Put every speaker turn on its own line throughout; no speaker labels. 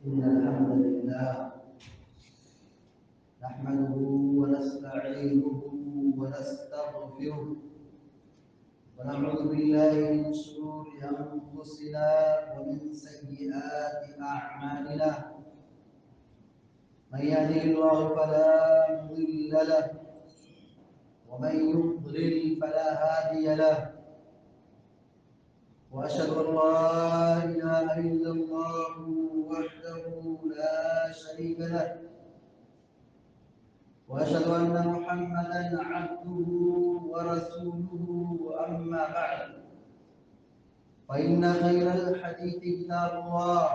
إن الحمد لله نحمده ونستعينه ونستغفره ونعوذ بالله من شرور أنفسنا ومن سيئات أعمالنا. من يهده الله فلا مضل له ومن يضلل فلا هادي له. وأشهد أن لا إله إلا الله وحده لا شريك له، وأشهد أن محمدا عبده ورسوله. أما بعد، فإن خير الحديث كتاب الله،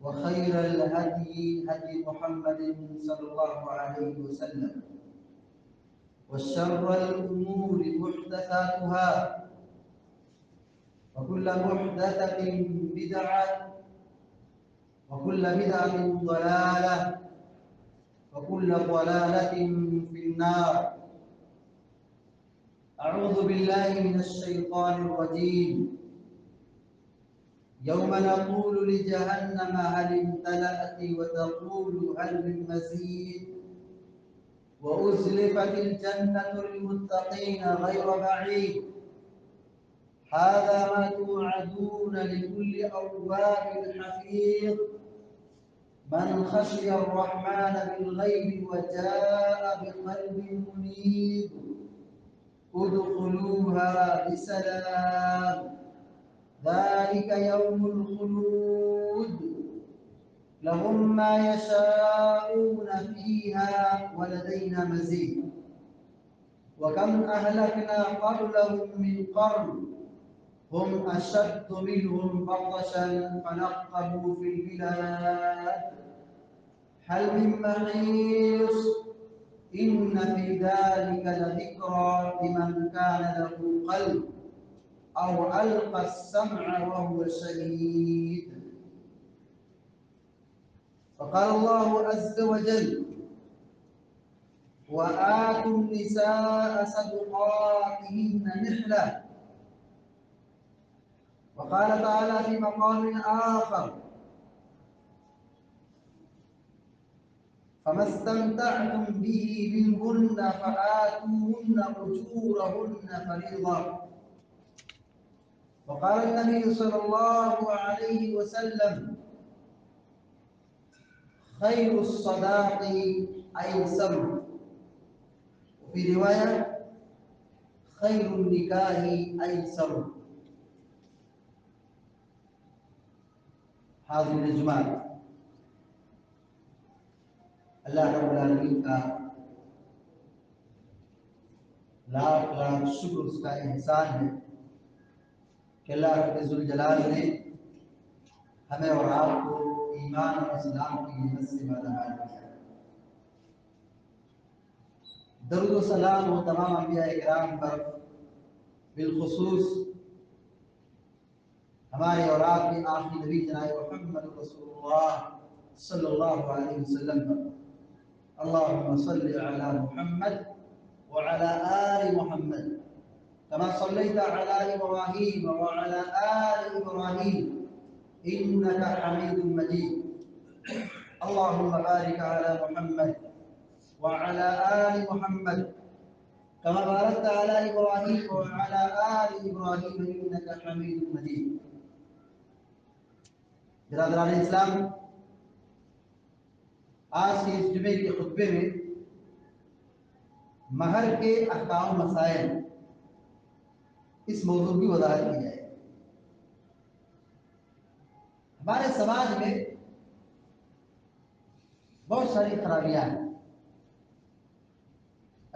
وخير الهدي هدي محمد صلى الله عليه وسلم، وشر الأمور محدثاتها، وكل محدثة بدعة، وكل بدعة ضلالة، وكل ضلالة في النار. أعوذ بالله من الشيطان الرجيم. يوم نقول لجهنم هل امتلأت وتقول هل من مزيد وأزلفت الجنة للمتقين غير بعيد. هذا ما توعدون لكل أواب حفيظ من خشي الرحمن بالغيب وجاء بقلب منيب. ادخلوها بسلام ذلك يوم الخلود لهم ما يشاءون فيها ولدينا مزيد. وكم أهلكنا قبلهم من قرن هم أشد منهم بطشا فنقبوا في البلاد هل من محيص. إن في ذلك لذكرى لمن كان له قلب أو ألقى السمع وهو شهيد. فقال الله عز وجل: وآتوا النساء صدقاتهن نحلة. وقال تعالى في مقام آخر: فما استمتعتم به منهن فآتوهن أجورهن فريضة. وقال النبي صلى الله عليه وسلم: خير الصداق أيسر. وفي رواية: خير النكاح أيسر. حاضرین جماعت، اللہ رب العالمین کا لاکھ لاکھ شکر، اس کا احسان ہے کہ اللہ رب ذوالجلال نے ہمیں اور آپ کو ایمان اور اسلام کی نعمت سے مالامال کیا. درود و سلام ہو تمام انبیاء کرام پر، بالخصوص ہمارے اور آپ کے آخری نبی جناب محمد رسول اللہ صلی اللہ علیہ وسلم پر. اللهم صل على محمد وعلى آل محمد كما صليت على إبراهيم وعلى آل إبراهيم إنك حميد مجيد. اللهم بارك على محمد وعلى آل محمد كما باركت على إبراهيم وعلى آل إبراهيم إنك حميد مجيد. برادران اسلام، آج کے اس جمعے کے خطبے میں مہر کے احکام و مسائل، اس موضوع کی وضاحت کی جائے. ہمارے سماج میں بہت ساری خرابیاں ہیں.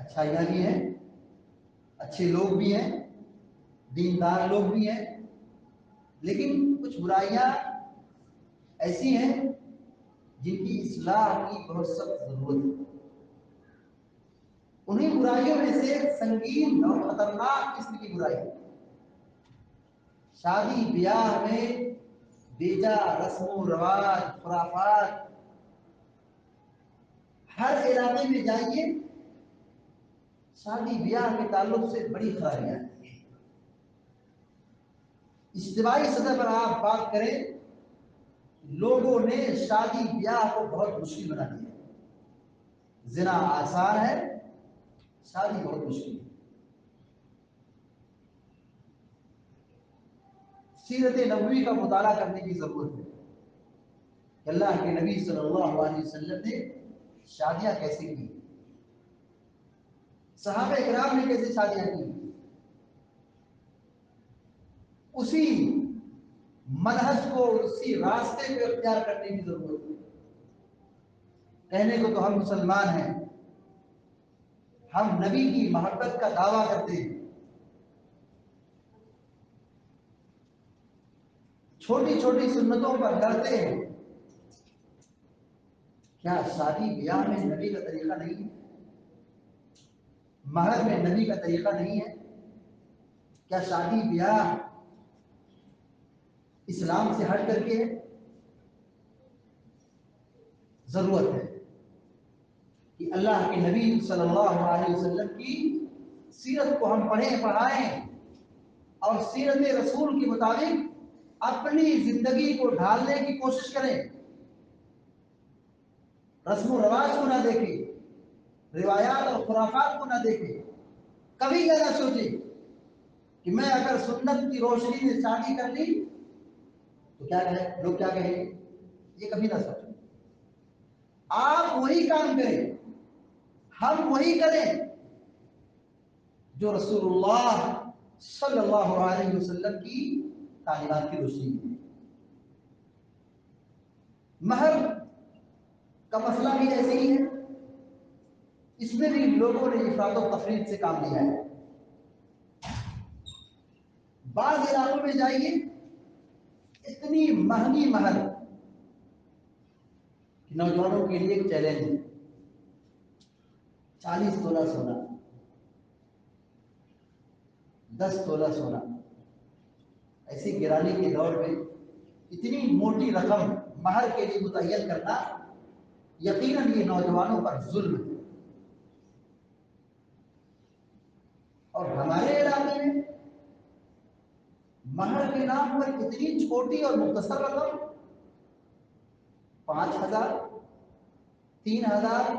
اچھائیاں بھی ہیں، اچھے لوگ بھی ہیں، دیندار لوگ بھی ہیں، لیکن کچھ برائیاں ایسی ہیں جن کی اصلاح کی بہت سخت ضرورت ہے. انہیں برائیوں میں سے سنگین اور خطرناک قسم کی برائی شادی بیاہ میں بیجا رسم و رواج، خرافات. ہر علاقے میں جائیے، شادی بیاہ کے تعلق سے بڑی خرابیاں ہیں. اجتماعی سطح پر آپ بات کریں لوگوں نے شادی بیاہ کو بہت مشکل بنا دیا. زنا آسان ہے، شادی بہت مشکل ہے. سیرت نبوی کا مطالعہ کرنے کی ضرورت ہے کہ اللہ کے نبی صلی اللہ علیہ وسلم نے شادیاں کیسے کی، صحابہ کرام نے کیسے شادیاں کی. اسی منہج کو، اسی راستے کو اختیار کرنے کی ضرورت ہے. کہنے کو تو ہم مسلمان ہیں، ہم نبی کی محبت کا دعویٰ کرتے ہیں، چھوٹی چھوٹی سنتوں پر لڑتے ہیں. کیا شادی بیاہ میں نبی کا طریقہ نہیں ہے؟ مہر میں نبی کا طریقہ نہیں ہے؟ کیا شادی بیاہ اسلام سے ہٹ کر کے ہے؟ ضرورت ہے کہ اللہ کے نبی صلی اللہ علیہ وسلم کی سیرت کو ہم پڑھیں، پڑھائیں اور سیرت رسول کے مطابق اپنی زندگی کو ڈھالنے کی کوشش کریں. رسم و رواج کو نہ دیکھیں، روایات اور خرافات کو نہ دیکھیں. کبھی یہ نہ سوچیں کہ میں اگر سنت کی روشنی میں شادی کر لی تو کیا کہیں لوگ، کیا کہیں. یہ کبھی نہ سوچیں. آپ وہی کام کریں، ہم وہی کریں جو رسول اللہ صلی اللہ علیہ وسلم کی تعلیمات کی روشنی میں. مہر کا مسئلہ بھی ایسے ہی ہے، اس میں بھی لوگوں نے افراط و تفریط سے کام لیا ہے. بعض علاقوں میں جائیے، اتنی مہنگی مہر کہ نوجوانوں کے لیے ایک چیلنج ہے. 40 تولہ سونا، 10 تولہ سونا، ایسی گرانی کے دور میں اتنی موٹی رقم مہر کے لیے متعین کرنا یقیناً یہ نوجوانوں پر ظلم ہے. اور ہمارے علاقے میں مہر کے نام پر اتنی چھوٹی اور مختصر رقم 5,000، 3,000،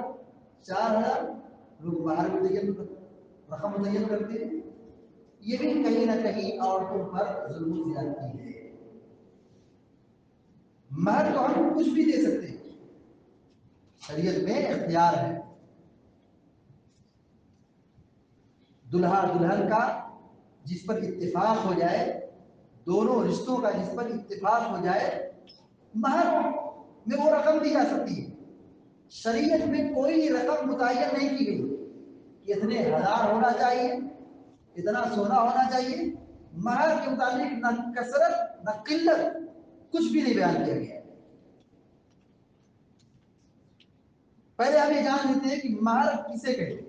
4,000 لوگ مہر رقم متعین کرتے ہیں. یہ بھی کہیں نہ کہیں عورتوں پر ظلم و زیادتی ہے. مہر تو ہم کچھ بھی دے سکتے ہیں، شریعت میں اختیار ہے. دلہا دلہن کا جس پر اتفاق ہو جائے، دونوں رشتوں کا جس پر اتفاق ہو جائے، مہر میں وہ رقم دی جا سکتی ہے. شریعت میں کوئی رقم متعین نہیں کی گئی کہ اتنے ہزار ہونا چاہیے، اتنا سونا ہونا چاہیے. مہر کے متعلق نہ کثرت نہ قلت کچھ بھی نہیں بیان کیا گیا. پہلے ہم یہ جان لیتے ہیں کہ مہر کسے کہتے ہیں.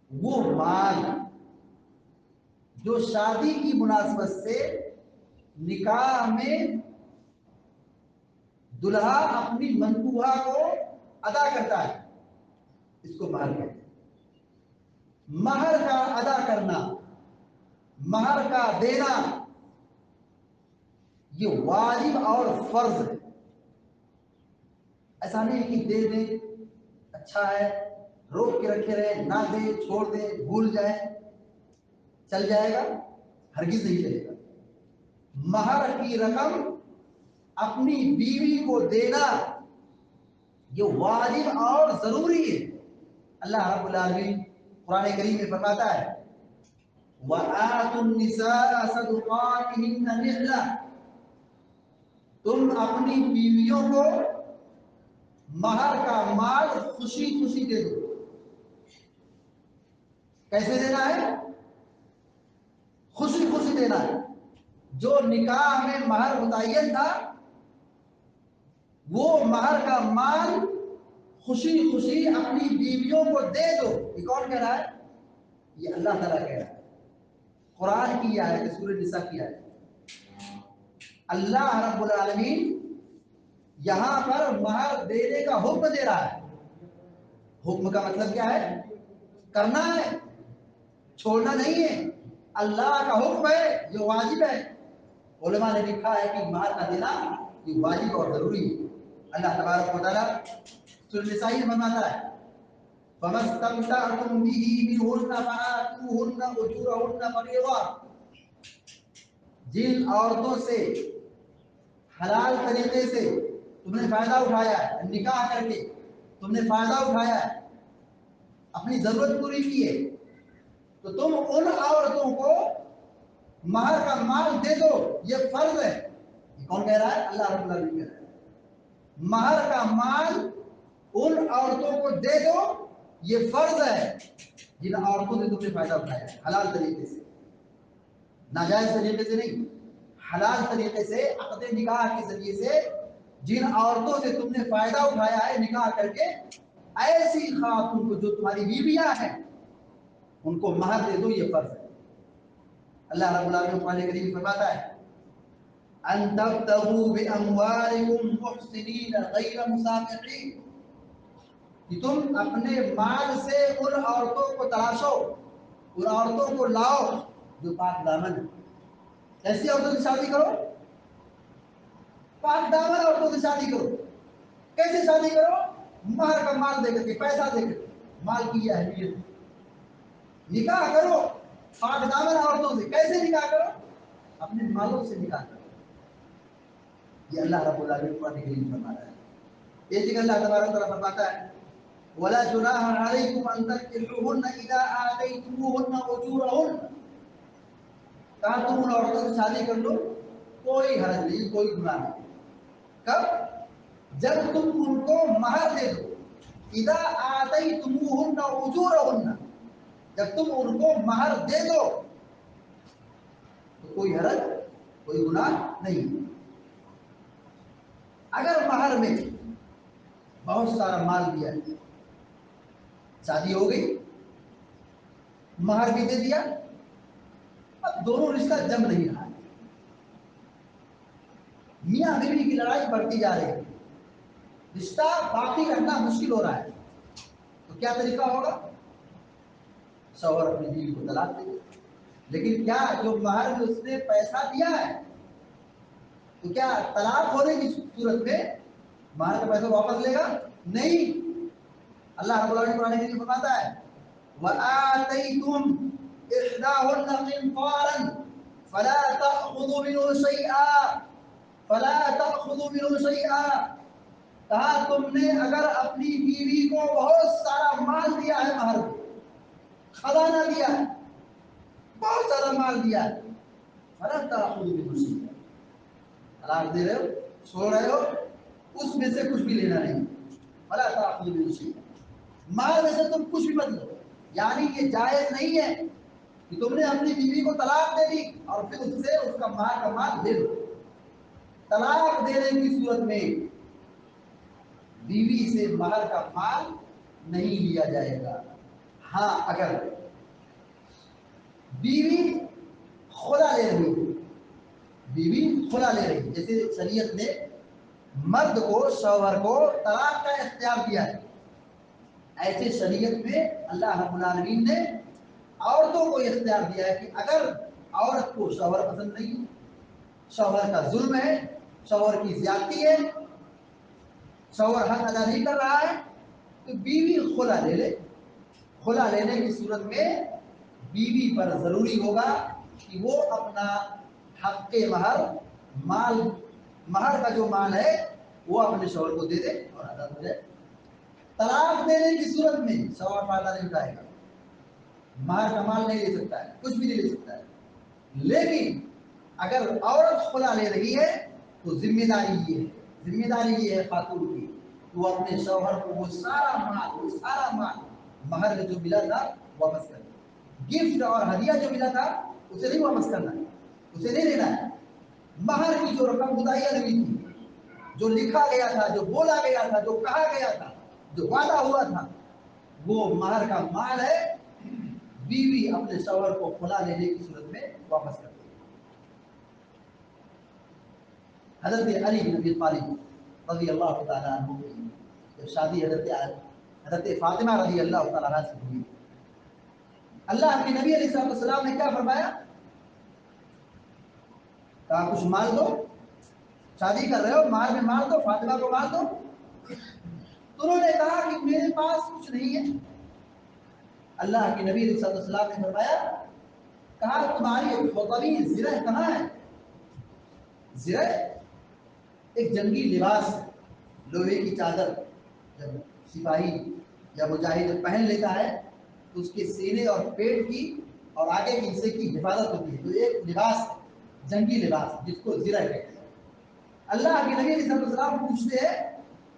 وہ مال جو شادی کی مناسبت سے نکاح میں دلہا اپنی منکوہا کو ادا کرتا ہے، اس کو مہر کہتے ہیں. مہر کا ادا کرنا، مہر کا دینا یہ واجب اور فرض ہے. ایسا نہیں کہ دے دیں اچھا ہے، روک کے رکھے رہے، نہ دے، چھوڑ دے، بھول جائے، چل جائے گا، ہرگز نہیں چلے گا. مہر کی رقم اپنی بیوی کو دینا یہ واجب اور ضروری ہے. اللہ رب العالمین قرآن کریم میں فرماتا ہے وَآتُوا النِّسَاءَ صَدُقَاتِهِنَّ نِحْلَةً، تم اپنی بیویوں کو مہر کا مال خوشی خوشی دے دو. کیسے دینا ہے؟ خوشی خوشی دینا ہے. جو نکاح میں مہر متعین تھا وہ مہر کا مال خوشی خوشی اپنی بیویوں کو دے دو. یہ کون کہہ رہا ہے؟ یہ اللہ تعالیٰ کہہ رہا ہے. قرآن کی آیت ہے، سورہ نساء کی آیت. اللہ رب العالمین یہاں پر مہر دینے کا حکم دے رہا ہے. حکم کا مطلب کیا ہے؟ کرنا ہے، چھوڑنا نہیں ہے. اللہ کا حکم ہے جو واجب ہے. علماء نے لکھا ہے کہ مہر کا دینا یہ واجب اور ضروری ہے۔ اللہ تبارک و تعالیٰ سورۃ النساء میں فرماتا ہے فَمَا اسْتَمْتَعْتُمْ بِهِ مِنْهُنَّ فَآتُوهُنَّ أُجُورَهُنَّ فَرِيضَةً، جن عورتوں سے حلال طریقے سے تم نے فائدہ اٹھایا ہے، نکاح کر کے تم نے فائدہ اٹھایا ہے، اپنی ضرورت پوری کی ہے، تو تم ان عورتوں کو مہر کا مال دے دو، یہ فرض ہے۔ یہ کون کہہ رہا ہے؟ اللہ رب العالمین کہہ رہا ہے مہر کا مال ان عورتوں کو دے دو، یہ فرض ہے جن عورتوں سے تم نے فائدہ اٹھایا ہے حلال طریقے سے، ناجائز طریقے سے نہیں، حلال طریقے سے عقد نکاح کے ذریعے سے جن عورتوں سے تم نے فائدہ اٹھایا ہے نکاح کر کے، ایسی خاتون کو جو تمہاری بیویاں ہیں ان کو مہر دے دو، یہ فرض ہے۔ اللہ رب العالمین قرآن کریم فرماتا ہے ان تبتغوا باموالکم محسنین غیر مسافحین، کہ تم اپنے مال سے ان عورتوں کو تلاشو، ان عورتوں کو لاؤ جو پاک دامن ہے۔ ایسی عورتوں سے شادی کرو، پاک دامن عورتوں سے شادی کرو۔ کیسے شادی کرو؟ مہر کا مال دے کر کے، پیسہ دے کر کے، مال کی یہ اہمیت۔ نکاح کرو پاک دامن عورتوں سے، کیسے نکاح کرو؟ اپنے مالوں سے نکاح کرو۔ یہ اللہ رب العالمین قرآن کریم فرما رہا ہے۔ یہ جگہ اللہ تبارک و تعالیٰ فرماتا ہے وَلَا جُنَاحَ عَلَيْكُمْ أَن تَنكِحُوهُنَّ إِذَا آتَيْتُمُوهُنَّ أُجُورَهُنَّ، کہا تم ان عورتوں سے شادی کر لو، کوئی حرج نہیں، کوئی گناہ نہیں۔ کب؟ جب تم ان کو مہر دے دو۔ اذا آتیتموہن اجورہن، جب تم ان کو مہر دے دو تو کوئی حرج، کوئی گناہ نہیں۔ اگر مہر میں بہت سارا مال دیا ہے، شادی ہو گئی، مہر بھی دے دیا، اب دونوں رشتہ جم نہیں رہا، میاں بیوی کی لڑائی بڑھتی جا رہی ہے، رشتہ باقی رکھنا مشکل ہو رہا ہے، تو کیا طریقہ ہوگا؟ شوہر اپنی بیوی کو طلاق دے دے۔ لیکن کیا جو مہر میں اس نے پیسہ دیا ہے تو کیا طلاق ہونے کی صورت میں مہر کا پیسہ واپس لے گا؟ نہیں۔ اللہ رب العالمین قرآن کریم میں فرماتا ہے وَآتَيْتُمْ إِحْدَاهُنَّ قِنْطَارًا فَلَا تَأْخُذُوا مِنْهُ شَيْئًا فَلَا تَأْخُذُوا مِنْهُ شَيْئًا، کہا تم نے اگر اپنی بیوی کو بہت سارا مال دیا ہے، مہر خزانہ دیا ہے، بہت سارا مال دیا ہے، فَلَا تَأْخُذُوا مِنْهُ شَيْئًا، طلاق دے رہے ہو، چھوڑ رہے ہو، اس میں سے کچھ بھی لینا نہیں۔ فَلَا تَأْخُذُوا مِنْهُ شَيْئًا، مال میں سے تم کچھ بھی مت لو، یعنی یہ جائز نہیں ہے کہ تم نے اپنی بیوی کو طلاق دے دی اور پھر اس سے اس کا مال کا مال لے لو۔ طلاق دینے کی صورت میں بیوی سے مہر کا مال نہیں لیا جائے گا۔ ہاں اگر بیوی خلا لے رہی ہے، بیوی خلا لے رہی ہے، جیسے شریعت نے مرد کو، شوہر کو طلاق کا اختیار دیا ہے، ایسے شریعت میں اللہ رب العالمین نے عورتوں کو اختیار دیا ہے کہ اگر عورت کو شوہر پسند نہیں، شوہر کا ظلم ہے، شوہر کی زیادتی ہے، شوہر حق ادا نہیں کر رہا ہے، تو بیوی خلا لے لے۔ خلا لینے کی صورت میں بیوی پر ضروری ہوگا کہ وہ اپنا حق مہر، مال، مہر کا جو مال ہے وہ اپنے شوہر کو دے دے اور ادا ہو جائے۔ طلاق دینے کی صورت میں شوہر فائدہ نہیں اٹھائے گا، مہر کا مال نہیں لے سکتا ہے، کچھ بھی نہیں لے سکتا ہے۔ لیکن اگر عورت خلا لے رہی ہے تو ذمہ داری یہ ہے، ذمہ داری یہ ہے خاتون کی، وہ اپنے شوہر کو وہ سارا مال مہر میں جو ملا تھا واپس کر دے۔ گفٹ اور ہدیہ جو ملا تھا اسے نہیں واپس کرنا ہے، اسے نہیں لینا ہے۔ مہر کی جو رقم متعین ہوئی تھی، جو لکھا گیا تھا، جو بولا گیا تھا، جو کہا گیا تھا، جو وعدہ ہوا تھا، وہ مہر کا مال ہے، بیوی اپنے شوہر کو خلا لینے کی صورت میں واپس کر دے۔ حضرت علی بن ابی طالب رضی اللہ تعالیٰ عنہ کی جب شادی حضرت فاطمہ رضی اللہ تعالیٰ عنہ سے ہوئی، اللہ کے نبی علیہ السلام نے کیا فرمایا؟ کہا کچھ مال دو، شادی کر رہے ہو، مہر میں مار دو، فاطمہ کو مار دو۔ تو انہوں نے کہا کہ میرے پاس کچھ نہیں ہے۔ اللہ کے نبی صلی اللہ علیہ وسلم نے فرمایا، کہا تمہاری خوطبی زرہ کہاں ہے؟ زرہ ایک جنگی لباس ہے، لوہے کی چادر جب سپاہی یا مجاہد پہن لیتا ہے تو اس کے سینے اور پیٹ کی اور آگے کے حصے کی حفاظت ہوتی ہے، تو ایک لباس ہے، جنگی لباس جس کو زرہ کہتے ہیں۔ اللہ کے نبی صلی اللہ علیہ وسلم پوچھتے ہیں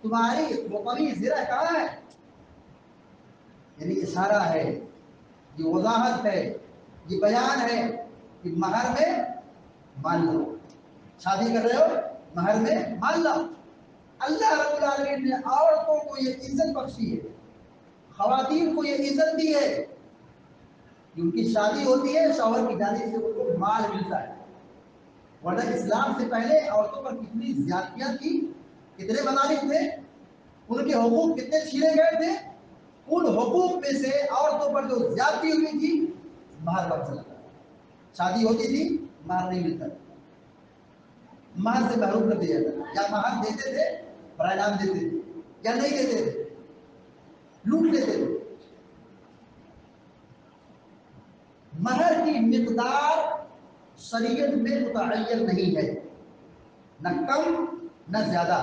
تمہاری خوطبی زرہ کہاں ہے؟ یعنی اشارہ ہے، یہ وضاحت ہے، یہ بیان ہے کہ مہر میں مان لو، شادی کر رہے ہو مہر میں مان لو۔ اللہ رب العالمین نے عورتوں کو یہ عزت بخشی ہے، خواتین کو یہ عزت دی ہے کہ ان کی شادی ہوتی ہے، شوہر کی جانب سے ان کو مال ملتا ہے۔ ورنہ اسلام سے پہلے عورتوں پر کتنی زیادتیاں تھی، کتنے مظالم تھے، ان کے حقوق کتنے چھینے گئے تھے۔ ان حقوق میں سے عورتوں پر جو زیادتی ہوئی تھی، مہر کا مسئلہ تھا۔ شادی ہوتی تھی، مہر نہیں ملتا، مہر سے محروم کر دیا جاتا، یا مہر دیتے تھے برائے نام دیتے تھے، یا نہیں دیتے تھے، لوٹ لیتے تھے۔ مہر کی مقدار شریعت میں متعین نہیں ہے، نہ کم نہ زیادہ،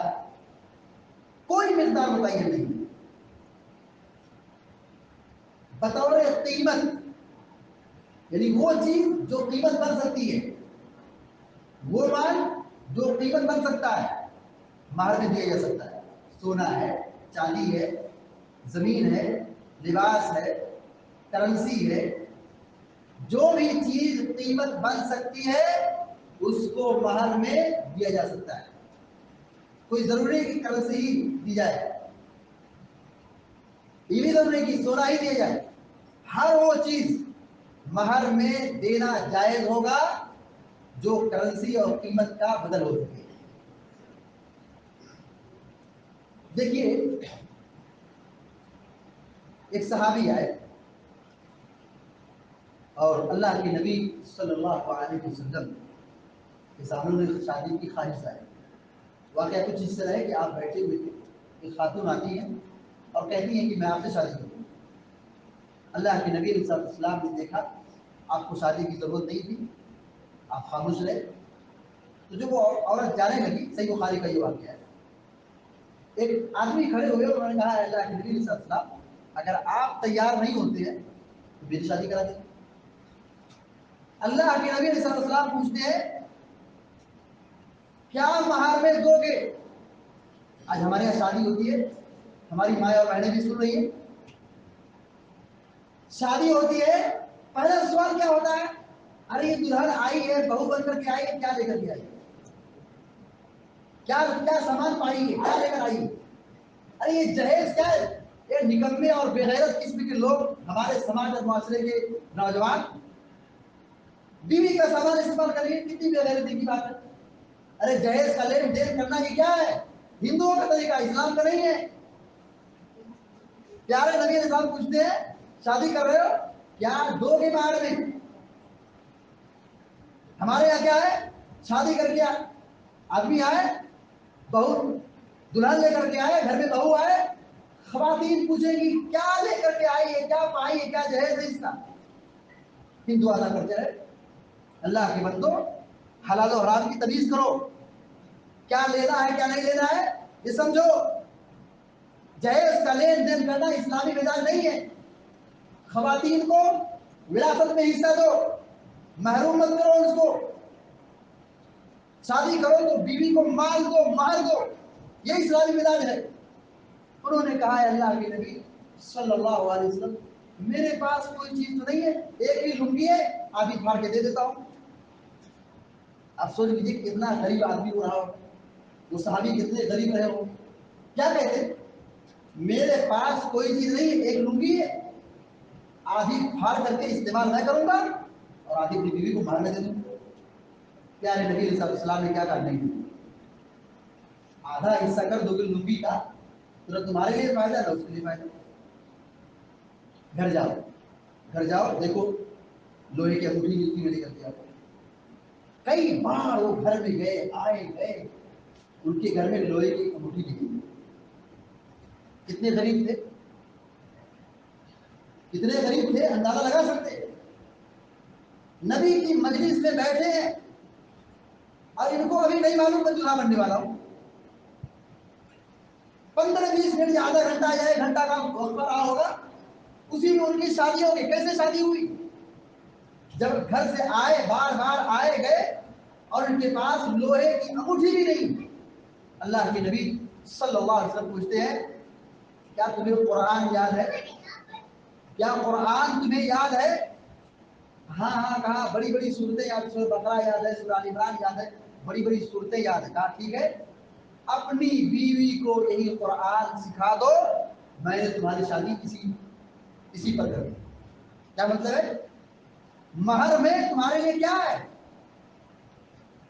کوئی مقدار متعین نہیں ہے۔ بطور قیمت، یعنی وہ چیز جو قیمت بن سکتی ہے، وہ مال جو قیمت بن سکتا ہے، مہر میں دیا جا سکتا ہے۔ سونا ہے، چاندی ہے، زمین ہے، لباس ہے، کرنسی ہے، جو بھی چیز قیمت بن سکتی ہے اس کو مہر میں دیا جا سکتا ہے۔ کوئی ضروری ہے کہ کرنسی ہی دی جائے، یہ بھی ضروری ہے کہ سونا ہی دیا جائے۔ ہر وہ چیز مہر میں دینا جائز ہوگا جو کرنسی اور قیمت کا بدل ہو سکے۔ دیکھیے، ایک صحابی آئے اور اللہ کے نبی صلی اللہ علیہ وسلم کے سامنے شادی کی خواہش آئی۔ واقعہ کچھ اس طرح ہے کہ آپ بیٹھے ہوئے تھے، ایک خاتون آتی ہے اور کہتی ہیں کہ میں آپ سے شادی کروں۔ اللہ کے نبی صلی اللہ علیہ وسلم نے دیکھا آپ کو شادی کی ضرورت نہیں تھی، آپ خاموش رہے، تو جو وہ عورت جانے لگی، صحیح بخاری کا یہ واقعہ ہے، ایک آدمی کھڑے ہوئے اور انہوں نے کہا اللہ کے نبی صلی اللہ علیہ وسلم اگر آپ تیار نہیں ہوتے ہیں تو میری شادی کرا دیں۔ اللہ کے نبی صلی اللہ علیہ وسلم پوچھتے ہیں کیا مہر میں دو گے؟ آج ہمارے یہاں شادی ہوتی ہے، ہماری مائیں اور بہنیں بھی سن رہی ہیں، شادی ہوتی ہے، پہلا سوال کیا ہوتا ہے؟ ارے یہ دلہن آئی ہے، بہو بن کر کے آئی ہے، کیا لے کر کے آئی ہے؟ کیا سامان پائی ہے، کیا لے کر آئی ہے؟ ارے یہ جہیز کیا ہے؟ یہ نکمے اور بے غیرت قسم کے لوگ ہمارے سماج اور معاشرے کے نوجوان بیوی کا سامان استعمال کریں، کتنی بے غیرتی کی بات ہے۔ ارے جہیز کا لین دین کرنا یہ کیا ہے؟ ہندوؤں کا طریقہ، اسلام کا نہیں ہے۔ پیارے نبی علیہ السلام پوچھتے ہیں شادی کر رہے ہو کیا دو گے مہر میں؟ ہمارے یہاں کیا ہے، شادی کر کے آدمی آئے، بہو دلہن لے کر کے آئے، گھر میں بہو آئے، خواتین پوچھیں گی کیا لے کر کے آئی ہے، کیا پائی ہے، کیا جہیز ہے اس کا؟ ہندو ادا کرتے رہے۔ اللہ کے بندو، حلال و حرام کی تمیز کرو، کیا لینا ہے کیا نہیں لینا ہے یہ سمجھو۔ جہیز کا لین دین کرنا اسلامی مزاج نہیں ہے۔ خواتین کو وراثت میں حصہ دو، محروم مت کرو اس کو۔ شادی کرو تو بیوی کو مال دو، مہر دو، یہ اسلامی مزاج ہے۔ انہوں نے کہا ہے اللہ کے نبی صلی اللہ علیہ وسلم میرے پاس کوئی چیز تو نہیں ہے، ایک ہی لنگی ہے، آدھی پھاڑ کے دے دیتا ہوں۔ اب سوچ لیجیے کتنا غریب آدمی ہو رہا ہو، وہ صحابی کتنے غریب رہے ہو، کیا کہتے ہیں میرے پاس کوئی چیز نہیں ہے، ایک لنگی ہے، آدھی پھاڑ کر کے استعمال میں کروں گا اور آدھی اپنی بیوی کو مہر میں دے دوں گا۔ پیارے نبی صلی اللہ علیہ وسلم نے کیا کہا؟ نہیں، آدھا حصہ کر دو گے لنگی کا، تو تمہارے لیے فائدہ ہے، اس کے لیے فائدہ۔ گھر جاؤ، گھر جاؤ، دیکھو لوہے کی انگوٹھی ملتی ہے، لے کر کے آؤ۔ کئی بار وہ گھر میں گئے، آئے گئے، ان کے گھر میں لوہے کی انگوٹھی بھی تھی. کتنے غریب تھے, کتنے غریب تھے, اندازہ لگا سکتے. نبی کی مجلس میں بیٹھے ہیں اور ان کو ابھی نہیں معلوم میں دلہا بننے والا ہوں. 15-20 منٹ یا آدھا گھنٹہ یا 1 گھنٹہ کا وقت رہا ہوگا, اسی میں ان کی شادی ہوگی. کیسے شادی ہوئی؟ جب گھر سے آئے, بار بار آئے گئے اور ان کے پاس لوہے کی انگوٹھی بھی نہیں. اللہ کے نبی صلی اللہ علیہ وسلم پوچھتے ہیں کیا تمہیں قرآن یاد ہے؟ کیا قرآن تمہیں یاد ہے؟ ہاں ہاں کہا, بڑی بڑی صورتیں یاد, سورۃ بقرہ یاد ہے, سورۃ آل عمران یاد ہے, بڑی بڑی صورتیں یاد ہے. کہا ٹھیک ہے, اپنی بیوی کو یہی قرآن سکھا دو, میں نے تمہاری شادی اسی پر کر دی. کیا مطلب ہے؟ مہر میں تمہارے لیے کیا ہے؟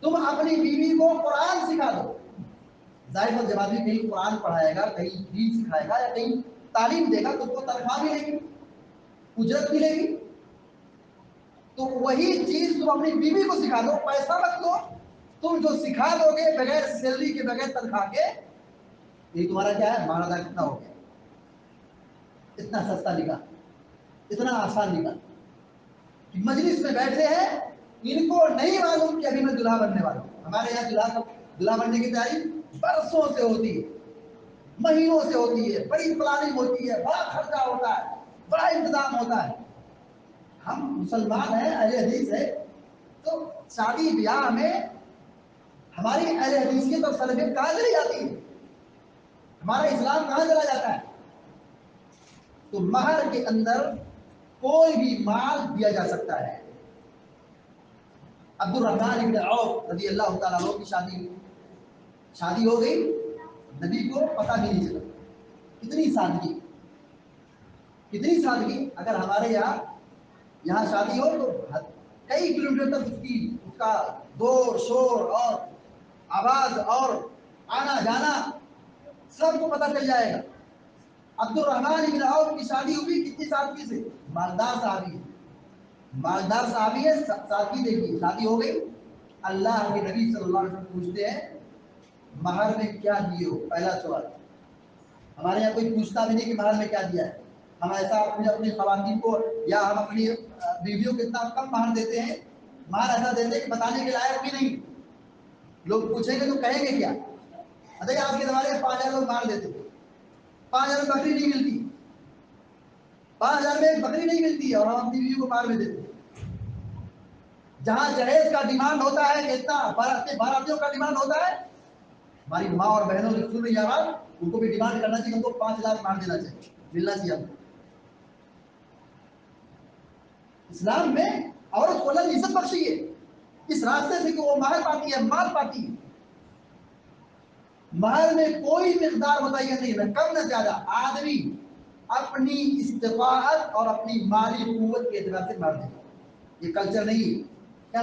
تم اپنی بیوی کو قرآن سکھا دو. ظاہر ہے جب آدمی کہیں قرآن پڑھائے گا, کہیں دین سکھائے گا یا کہیں تعلیم دے گا تو اس کو تنخواہ ملے گی, اجرت ملے گی. تو وہی چیز تم اپنی بیوی کو سکھا دو, پیسہ مت دو. تم جو سکھا دو گے بغیر سیلری کے, بغیر تنخواہ کے, یہ تمہارا کیا ہے؟ مہر کتنا ہو گیا. اتنا سستا نکاح, اتنا آسان نکاح. مجلس میں بیٹھے ہیں, ان کو نہیں معلوم کہ ابھی میں دلہا بننے والا ہوں. ہمارے یہاں دلہا بننے کی تیاری برسوں سے ہوتی ہے, مہینوں سے ہوتی ہے, بڑی پلاننگ ہوتی ہے, بڑا خرچہ ہوتا ہے, بڑا انتظام ہوتا ہے. ہم مسلمان ہیں, اہل حدیث ہے, تو شادی بیاہ میں ہماری اہل حدیث کی تو سلفیت کہاں چلی جاتی ہے؟ ہمارا اسلام کہاں چلا جاتا ہے؟ تو مہر کے اندر کوئی بھی مال دیا جا سکتا ہے. عبد الرحمن بن عوف رضی اللہ تعالیٰ عنہ کی شادی ہو گئی, نبی کو پتہ بھی نہیں چلا. کتنی سادگی, کتنی سادگی. اگر ہمارے یہاں شادی ہو تو کئی کلومیٹر تک اس کا دور شور اور آواز اور آنا جانا سب کو پتہ چل جائے گا. عبد الرحمن بن عوف کی شادی ہوئی کتنی سادگی سے, مالدار صحابی ہے, مالدار صحابی ہے, سادگی دیکھیے, شادی ہو گئی. اللہ کے نبی صلی اللہ علیہ وسلم پوچھتے ہیں مہر میں کیا دیے ہو؟ پہلا سوال. ہمارے یہاں کوئی پوچھتا بھی نہیں کہ مہر میں کیا دیا ہے. ہم ایسا اپنی خواتین کو یا ہم اپنی بیویوں کو اتنا کم مہر دیتے ہیں, مہر ایسا دیتے ہیں کہ بتانے کے لائق بھی نہیں. لوگ پوچھیں گے تو کہیں گے کیا؟ اچھا آج کے زمانے میں 5,000 لوگ مہر دیتے ہیں, 5,000 میں بکری نہیں ملتی, 5,000 میں ایک بکری نہیں ملتی ہے, اور ہم اپنی بیوی کو مہر میں دیتے ہیں. جہاں جہیز کا ڈیمانڈ ہوتا ہے, کتنا باراتیوں کا ڈیمانڈ ہوتا ہے, ہماری ماں اور بہنوں جو سن رہی آواز, ان کو بھی ڈیمانڈ کرنا چاہیے, ان کو 5,000 مہر دینا چاہیے, ملنا چاہیے. ہم اسلام میں عورت کو اللہ نے عزت بخشی ہے اس راستے سے کہ وہ مہر پاتی ہے, مال پاتی ہے. مہر میں کوئی مقدار متعین نہیں, نہ کم نہ زیادہ. آدمی اپنی استطاعت اور اپنی مالی قوت کے اعتبار سے مہر دے. یہ کلچر نہیں ہے کہ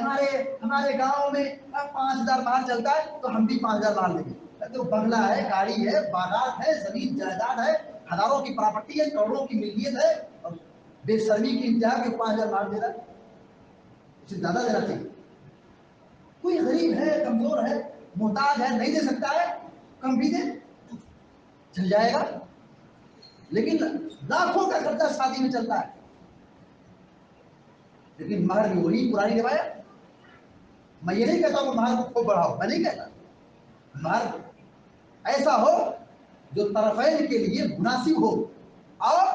ہمارے گاؤں میں 5,000 مہر چلتا ہے تو ہم بھی 5,000 مہر دیں گے. تو بنگلہ ہے, گاڑی ہے, باغات ہے, زمین جائیداد ہے, ہزاروں کی پراپرٹی ہے, کروڑوں کی ملکیت ہے, اور بے شرمی کی انتہا کے 5,000 مہر دے رہا ہے. اسے زیادہ دینا چاہیے. کوئی غریب ہے, کمزور ہے, محتاج ہے, نہیں دے سکتا ہے, کم بھی دے, چل جائے گا. لیکن لاکھوں کا خرچہ شادی میں چلتا ہے, لیکن مہر میں وہی پرانی روایت. میں یہ نہیں کہتا ہوں مہر کو بڑھاؤ, میں نہیں کہتا. مہر ایسا ہو جو طرفین کے لیے مناسب ہو, اور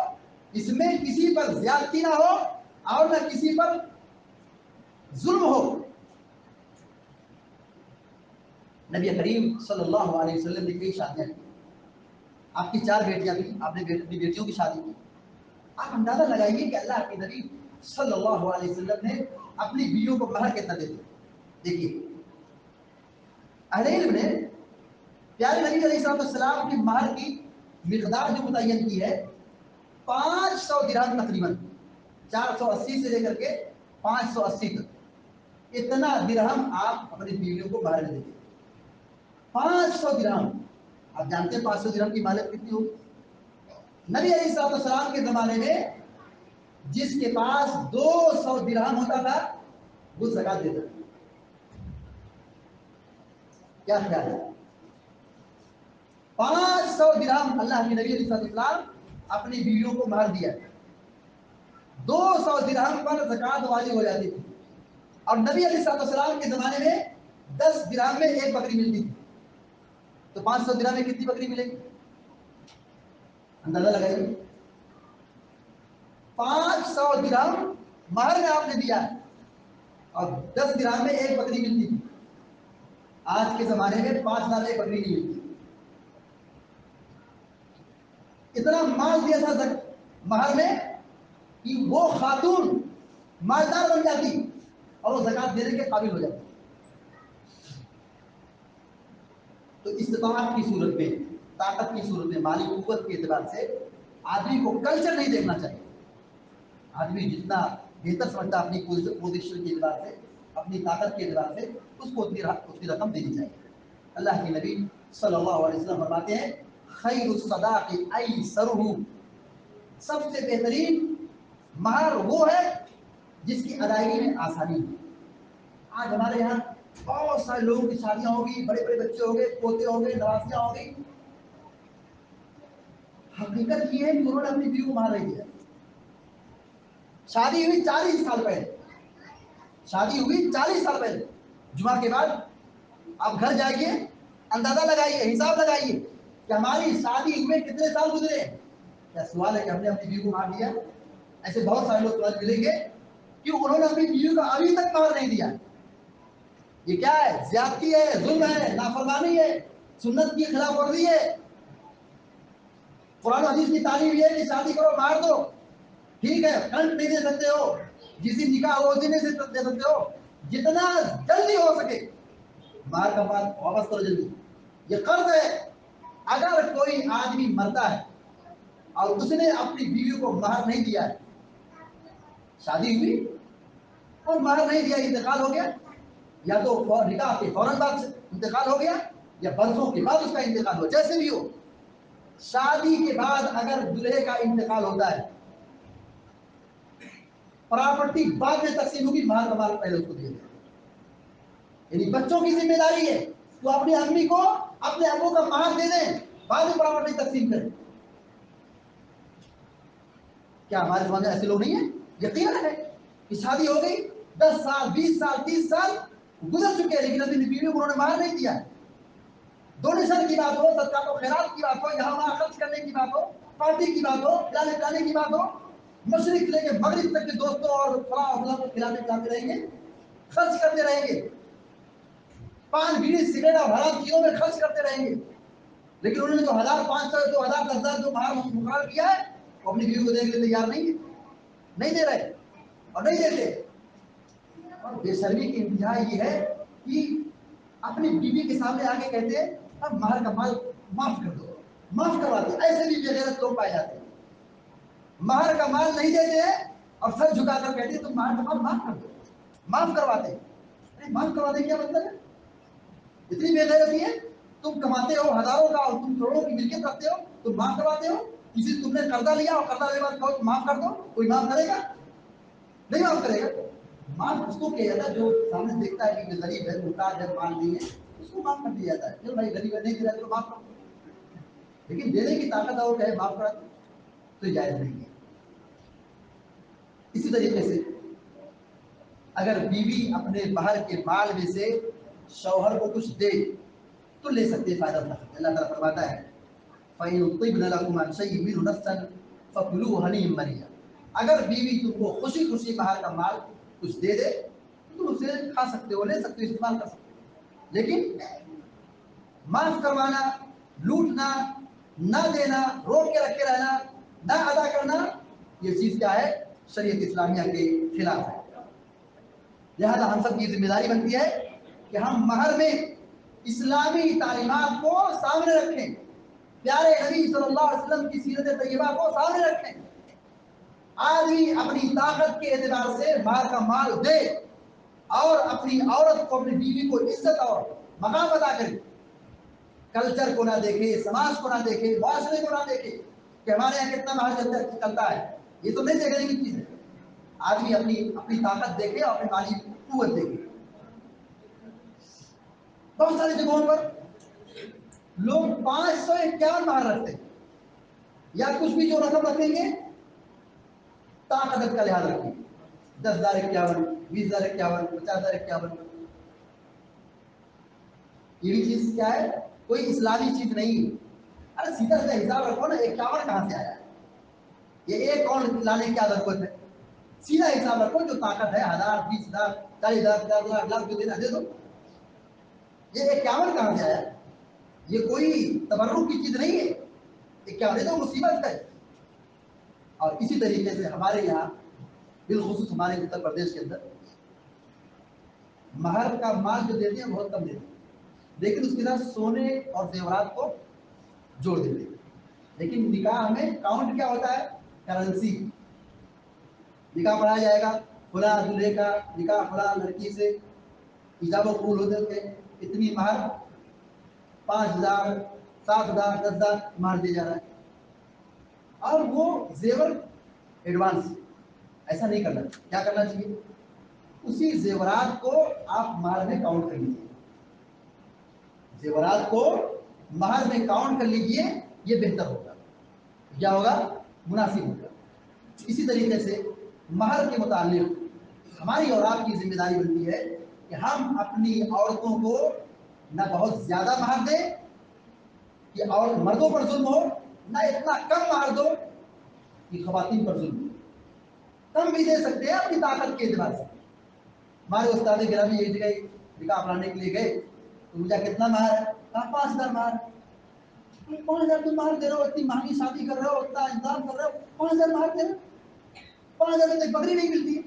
اس میں کسی پر زیادتی نہ ہو اور نہ کسی پر ظلم ہو. نبی کریم صلی اللہ علیہ وسلم نے کئی شادیاں کی. آپ کی 4 بیٹیاں تھیں, آپ نے اپنی بیٹیوں کی شادی کی. آپ اندازہ لگائیے کہ اللہ کے نبی صلی اللہ علیہ وسلم نے اپنی بیویوں کو مہر کتنا دیتے. دیکھیے اہل علم نے پیارے نبی علیہ السلام کی مہر کی مقدار جو متعین کی ہے 500 درہم, تقریباً 480 سے لے کر کے 580 تک, اتنا درہم آپ اپنی بیویوں کو مہر میں دیتے. 500 درہم. آپ جانتے ہیں 500 درہم کی مالک کتنی ہوگی؟ نبی علیہ السلام کے زمانے میں جس کے پاس 200 درہم ہوتا تھا وہ زکات دیتا تھا. کیا خیال ہے؟ 500 درہم اللہ کے نبی علیہ السلام اپنی بیویوں کو مہر دیا. 200 درہم پر زکات واجب ہو جاتی تھی. اور نبی علیہ السلام کے زمانے میں 10 درہم میں ایک بکری ملتی تھی. تو 500 درہم میں کتنی بکری ملے گی؟ اندازہ لگائیے. 500 درہم مہر میں آپ نے دیا ہے اور 10 درہم میں ایک بکری ملتی تھی. آج کے زمانے میں 5,000 میں ایک بکری نہیں ملتی. اتنا مال دیا تھا مہر میں کہ وہ خاتون مالدار بن جاتی اور وہ زکات دینے کے قابل ہو جاتی. تو استطاعت کی صورت میں، طاقت کی صورت میں، مالی قوت کے اعتبار سے آدمی کو کلچر نہیں دیکھنا چاہیے. آدمی جتنا بہتر سمجھتا اپنی پوزیشن کے اعتبار سے، اپنی طاقت کے اعتبار سے، اس کو اتنی رقم دینی چاہیے. اللہ کے نبی صلی اللہ علیہ وسلم فرماتے ہیں خیر الصداق ایسرہ، سب سے بہترین مہر وہ ہے جس کی ادائیگی میں آسانی ہے. آج ہمارے یہاں بہت سارے لوگوں کی شادیاں ہوگی، بڑے بڑے بچے ہو گئے، پوتے ہو گئے، نوازیاں ہو گئی. حقیقت یہ ہے کہ انہوں نے اپنی بیوی کو مہر نہیں دیا. شادی ہوئی 40 سال پہلے، شادی ہوئی 40 سال پہلے. جمعہ کے بعد آپ گھر جائیے، اندازہ لگائیے، حساب لگائیے کہ ہماری شادی ہوئے کتنے سال گزرے. کیا سوال ہے کہ ہم نے اپنی بیوی کو مہر دیا؟ ایسے بہت سارے لوگ ملیں گے کہ انہوں نے اپنی بیوی کو ابھی تک مہر نہیں دیا. یہ کیا ہے؟ زیادتی ہے، ظلم ہے، نافرمانی ہے، سنت کی خلاف ورزی ہے. قرآن و حدیث کی تعلیم یہ ہے کہ شادی کرو مہر دو. ٹھیک ہے، کرنٹ نہیں دے سکتے ہو، جس دن نکاح ہو اس دن نہیں دے سکتے ہو، جتنا جلدی ہو سکے مہر کا مال واپس کرو جلدی. یہ قرض ہے. اگر کوئی آدمی مرتا ہے اور اس نے اپنی بیوی کو مہر نہیں دیا ہے، شادی ہوئی اور مہر نہیں دیا، انتقال ہو گیا، یا تو نکاح کے فوراً بعد انتقال ہو گیا یا برسوں کے بعد اس کا انتقال ہو، جیسے بھی ہو، شادی کے بعد اگر دلہے کا انتقال ہوتا ہے، پراپرٹی بعد میں تقسیم ہوگی، مہر کا مال پہلے اس کو دیا جائے. یعنی بچوں کی ذمہ داری ہے تو اپنی امی کو اپنے ابو کا مہر دے دیں، بعد میں پراپرٹی تقسیم کریں. کیا ہمارے زمانے میں ایسے لوگ نہیں ہیں؟ یقین ہے کہ شادی ہو گئی، 10 سال 20 سال 30 سال گزر چکے ہیں، لیکن اپنی بیوی کو انہوں نے مہر نہیں دیا. ڈونیشن کی بات ہو، صدقات و خیرات کی بات ہو، یہاں وہاں خرچ کرنے کی بات ہو، پارٹی کی بات ہو، کھلانے پلانے کی بات ہو، مشرق سے لے کے مغرب تک کے دوستوں اور فلاں فلاں کو کھلاتے پلاتے رہیں گے، خرچ کرتے رہیں گے، پان بیڑی سگریٹ اور حرام چیزوں میں خرچ کرتے رہیں گے. لیکن انہوں نے جو 1,500 2,000 10,000 جو مہر مقرر کیا ہے وہ اپنی بیوی کو دینے کے لیے تیار نہیں ہے، نہیں دے رہے اور نہیں دیتے. اور بے شرمی کی انتہا یہ ہے کہ اپنی بیوی کے سامنے آگے کہتے ہیں اب مہر کا مال معاف کر دو، معاف کرواتے. ایسے بھی بے غیرت لوگ پائے جاتے ہیں، مہر کا مال نہیں دیتے اور سر جھکا کر کہتے ہیں تم مہر کا مال معاف کر دو، معاف کرواتے. ارے معاف کرواتے کیا مطلب ہے؟ اتنی بے غیرتی ہے. تم کماتے ہو ہزاروں کا اور تم کروڑوں کی ملکیت رکھتے ہو، تم معاف کرواتے ہو. کسی تم نے قرضہ لیا اور قرضہ لینے کے بعد کہو معاف کر دو، کوئی معاف کرے گا؟ نہیں معاف کرے گا. معاف اس کو کیا جاتا ہے جو سامنے دیکھتا ہے کہ غریب ہے، محتاج ہے، مال نہیں ہے، اس کو معاف کر دیا جاتا ہے. چلو بھائی غریب ہے، نہیں دے رہا تو معاف کر دو. لیکن دینے کی طاقت اور کہے معاف کرا دو تو جائز نہیں ہے. اسی طریقے سے اگر بیوی اپنے باہر کے مال میں سے شوہر کو کچھ دے تو لے سکتے، فائدہ اٹھا سکتے. اللہ تعالیٰ فرماتا ہے فَإِن طِبْنَ لَكُمْ عَنْ شَيْءٍ مِّنْهُ نَفْسًا فَكُلُوهُ هَنِيئًا مَرِيئًا. اگر بیوی تم کو خوشی خوشی باہر کا مال کچھ دے دے تو تم اسے کھا سکتے ہو، لے سکتے ہو، استعمال کر سکتے ہو. لیکن معاف کروانا، لوٹنا، نہ دینا، روک کے رکھے رہنا، نہ ادا کرنا، یہ چیز کیا ہے؟ شریعت اسلامیہ کے خلاف ہے. لہذا ہم سب کی ذمہ داری بنتی ہے کہ ہم مہر میں اسلامی تعلیمات کو سامنے رکھیں، پیارے نبی صلی اللہ علیہ وسلم کی سیرت طیبہ کو سامنے رکھیں. آدمی اپنی طاقت کے اعتبار سے مہر کا مال دے اور اپنی عورت کو، اپنی بیوی کو عزت اور مقام ادا کرے. کلچر کو نہ دیکھے، سماج کو نہ دیکھے، معاشرے کو نہ دیکھے کہ ہمارے یہاں کتنا مہر چلتا ہے. یہ تو نہیں دیکھنے کی چیز ہے. آدمی اپنی طاقت دیکھے اور اپنی مالی قوت دیکھے. بہت ساری جگہوں پر لوگ 551 مہر رکھتے ہیں، یا کچھ بھی جو رقم رکھیں گے طاقت کا لحاظ رکھیں گے، 10,051، 20,051، 50,051. یہ بھی چیز کیا ہے؟ کوئی اسلامی چیز نہیں ہے. ارے سیدھا سیدھا حساب رکھو نا، 51 کہاں سے آیا ہے؟ یہ ایک کون لانے کی کیا ضرورت ہے؟ سیدھا حساب رکھو، جو طاقت ہے 1,000، 20,000، 40,000، 50,000، لاکھ جو دینا دے دو. یہ 51 کہاں سے آیا؟ یہ کوئی تبرک کی چیز نہیں ہے. 51 تو مصیبت ہے. اور اسی طریقے سے ہمارے یہاں بالخصوص ہمارے اتر پردیش کے اندر مہر کا مال جو دیتے ہیں بہت کم دیتے ہیں، لیکن اس کے ساتھ سونے اور زیورات کو جوڑ دیتے ہیں. لیکن نکاح میں کاؤنٹ کیا ہوتا ہے؟ کرنسی. نکاح پڑھایا جائے گا، فلاں دلہے کا نکاح فلاں لڑکی سے ایجاب و قبول ہوتے ہوتے اتنی مہر 5,000، 7,000، 10,000 مہر دیا جا رہا ہے. اور وہ زیور ایڈوانس. ایسا نہیں کرنا. کیا کرنا چاہیے؟ اسی زیورات کو آپ مہر میں کاؤنٹ کر لیجیے. زیورات کو مہر میں کاؤنٹ کر لیجیے، یہ بہتر ہوگا. کیا ہوگا؟ مناسب ہوگا. اسی طریقے سے مہر کے متعلق ہماری اور آپ کی ذمہ داری بنتی ہے کہ ہم اپنی عورتوں کو نہ بہت زیادہ مہر دیں کہ اور مردوں پر ظلم ہو، نہ اتنا کم مہر دو کہ خواتین پر ظلم ہو. کم بھی دے سکتے ہیں اپنی طاقت کے اعتبار سے. ہمارے استاد گرامی ایک جگہ نکاح پڑھانے کے لیے گئے تو مجھے کتنا مہر ہے؟ کہا 5,000 مہر. 5,000 تم مہر دے رہے ہو، اتنی مہنگی شادی کر رہے ہو، اتنا انتظام کر رہے ہو، 5,000 مہر دے رہے ہو؟ 5,000 میں ایک بکری نہیں ملتی.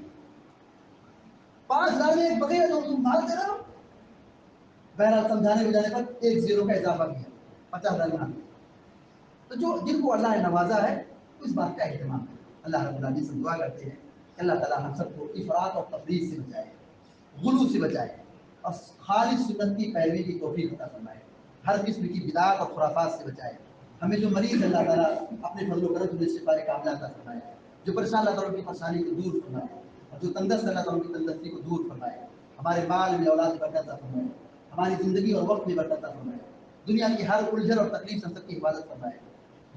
5,000 میں ایک بکری ہے تو تم مہر دے رہے ہو. بہرحال سمجھانے بجانے پر ایک زیرو کا اضافہ کیا، 50,000 مہر. تو جو جن کو اللہ نے نوازا ہے اس بات کا اہتمام ہے. اللہ رب العالمین سے دعا کرتے ہیں کہ اللہ تعالیٰ ہم سب کو افراط اور تفریط سے بچائے، غلو سے بچائے، اور خالص سنت کی پیروی کی توفیق عطا فرمائے. ہر قسم کی بدعات اور خرافات سے بچائے. ہمیں جو مریض اللہ تعالیٰ اپنے فضل و کرم سے شفا کاملہ عطا فرمائے. جو پریشان اللہ تعالیٰ کی پریشانی کو دور فرمائے، اور جو تندرست اللہ تعالیٰ کی تندرستی کو دور فرمائے. ہمارے مال میں اولاد میں برکت عطا فرمائے، ہماری زندگی اور وقت میں برکت عطا فرمائے. دنیا کی ہر الجھن اور تکلیف سے سب کی حفاظت فرمائے.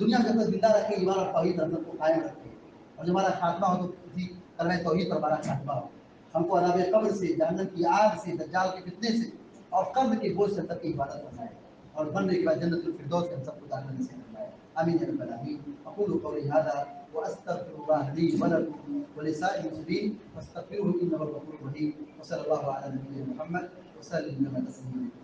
دنیا کے اندر زندہ رکھے، ایمان اور توحید رحمت کو قائم رکھے. اور جو ہمارا خاتمہ ہو تو کسی کلمہ توحید پر ہمارا خاتمہ ہو. ہم کو عذاب قبر سے، جہنم کی آگ سے، دجال کے فتنے سے اور قبر کے بوجھ سے سب کی حفاظت فرمائے. اور مرنے کے بعد جنت الفردوس کے ہم سب کو داخل نصیب فرمائے. آمین یا رب العالمین. اقول قولی هذا واستغفر الله لي ولكم ولسائر المسلمين فاستغفروه انه هو الغفور الرحيم. وصلى الله على نبينا محمد وسلم تسليما.